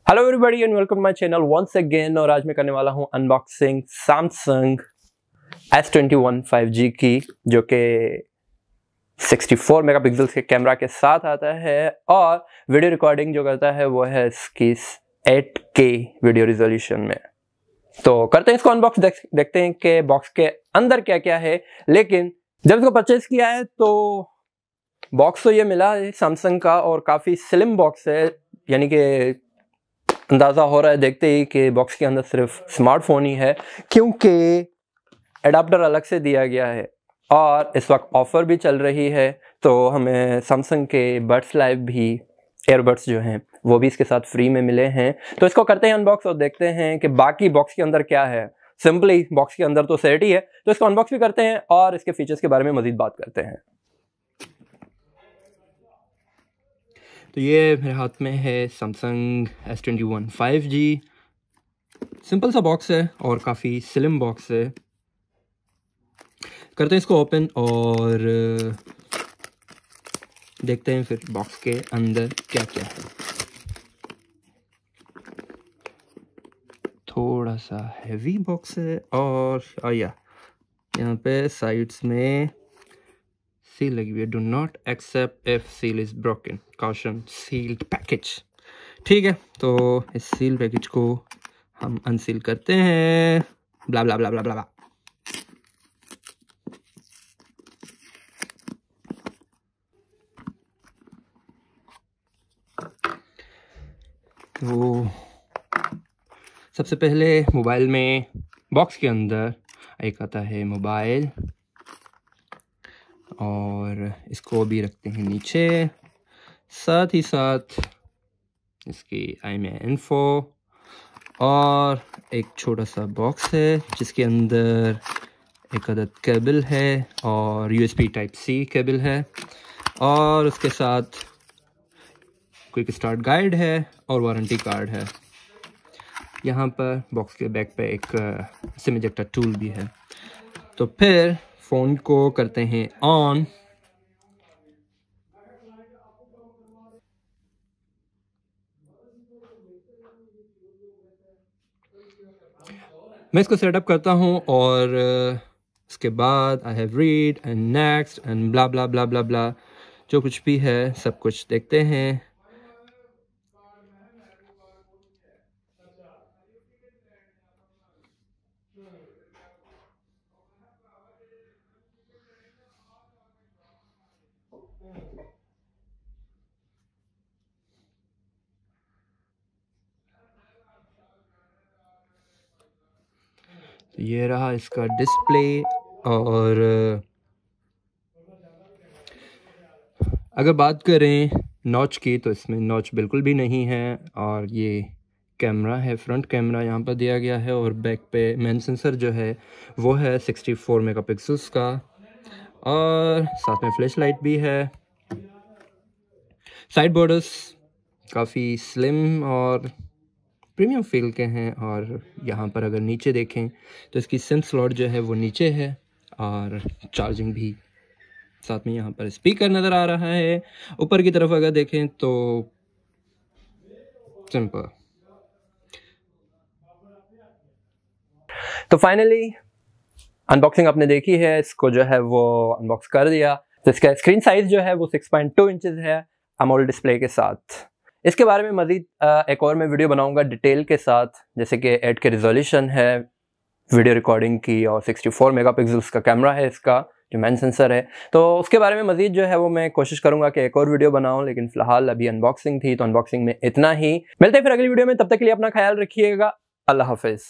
Hello everybody and welcome to my channel once again. और आज मैं करने वाला हूं अनबॉक्सिंग सैमसंग S21 5G की, जो कि 64 मेगापिक्सल के कैमरा के साथ आता है और वीडियो रिकॉर्डिंग जो करता है वो है इसकी 8K वीडियो रिजोल्यूशन में। तो करते हैं इसको अनबॉक्स, देखते हैं कि बॉक्स के अंदर क्या क्या है। लेकिन जब इसको परचेज किया है तो बॉक्स तो ये मिला है सैमसंग का और काफ़ी स्लिम बॉक्स है, यानी कि अंदाज़ा हो रहा है देखते ही कि बॉक्स के अंदर सिर्फ स्मार्टफोन ही है, क्योंकि एडाप्टर अलग से दिया गया है और इस वक्त ऑफ़र भी चल रही है। तो हमें सैमसंग के बड्स लाइव भी, एयरबड्स जो हैं वो भी इसके साथ फ्री में मिले हैं। तो इसको करते हैं अनबॉक्स और देखते हैं कि बाकी बॉक्स के अंदर क्या है। सिंपली बॉक्स के अंदर तो सेट ही है, तो इसको अनबॉक्स भी करते हैं और इसके फीचर्स के बारे में मज़ीद बात करते हैं। तो ये मेरे हाथ में है सैमसंग S21 5G। सिंपल सा बॉक्स है और काफ़ी स्लिम बॉक्स है। करते हैं इसको ओपन और देखते हैं फिर बॉक्स के अंदर क्या क्या है। थोड़ा सा हैवी बॉक्स है और यहाँ पे साइड्स में सील लगी हुई है। Do not accept if seal is broken, caution sealed package. ठीक है, तो इस सील पैकेज को हम अनसील करते हैं। ब्ला ब्ला ब्ला ब्ला ब्ला। तो सबसे पहले मोबाइल में, बॉक्स के अंदर एक आता है मोबाइल और इसको भी रखते हैं नीचे। साथ ही साथ इसकी आई में इन्फो और एक छोटा सा बॉक्स है जिसके अंदर एक अदद केबल है और USB Type-C केबल है और उसके साथ क्विक स्टार्ट गाइड है और वारंटी कार्ड है। यहाँ पर बॉक्स के बैक पे एक सिम इजेक्टर टूल भी है। तो फिर फ़ोन को करते हैं ऑन। मैं इसको सेटअप करता हूँ और उसके बाद I have read and next and blah blah blah blah blah, जो कुछ भी है सब कुछ देखते हैं। तो ये रहा इसका डिस्प्ले। और अगर बात करें नॉच की तो इसमें नॉच बिल्कुल भी नहीं है और ये कैमरा है, फ्रंट कैमरा यहाँ पर दिया गया है और बैक पे मेन सेंसर जो है वो है 64 मेगापिक्सल्स का और साथ में फ्लैश लाइट भी है। साइड बॉर्डर्स काफ़ी स्लिम और प्रीमियम फील के हैं और यहाँ पर अगर नीचे देखें तो इसकी सिम स्लॉट जो है वो नीचे है और चार्जिंग भी। साथ में यहाँ पर स्पीकर नज़र आ रहा है। ऊपर की तरफ अगर देखें तो सिंपल। तो फाइनली अनबॉक्सिंग आपने देखी है, इसको जो है वो अनबॉक्स कर दिया। तो इसका स्क्रीन साइज जो है वो 6.2 इंचेस है अमोलेड डिस्प्ले के साथ। इसके बारे में मज़ीद एक और मैं वीडियो बनाऊंगा डिटेल के साथ, जैसे कि 8K रिजोल्यूशन है वीडियो रिकॉर्डिंग की और 64 मेगापिक्सल्स का कैमरा है इसका जो मेन सेंसर है। तो उसके बारे में मज़ीद जो है वो मैं कोशिश करूंगा कि एक और वीडियो बनाऊं, लेकिन फ़िलहाल अभी अनबॉक्सिंग थी तो अनबॉक्सिंग में इतना ही। मिलते हैं फिर अगली वीडियो में, तब तक के लिए अपना ख्याल रखिएगा। अल्लाह हाफिज़।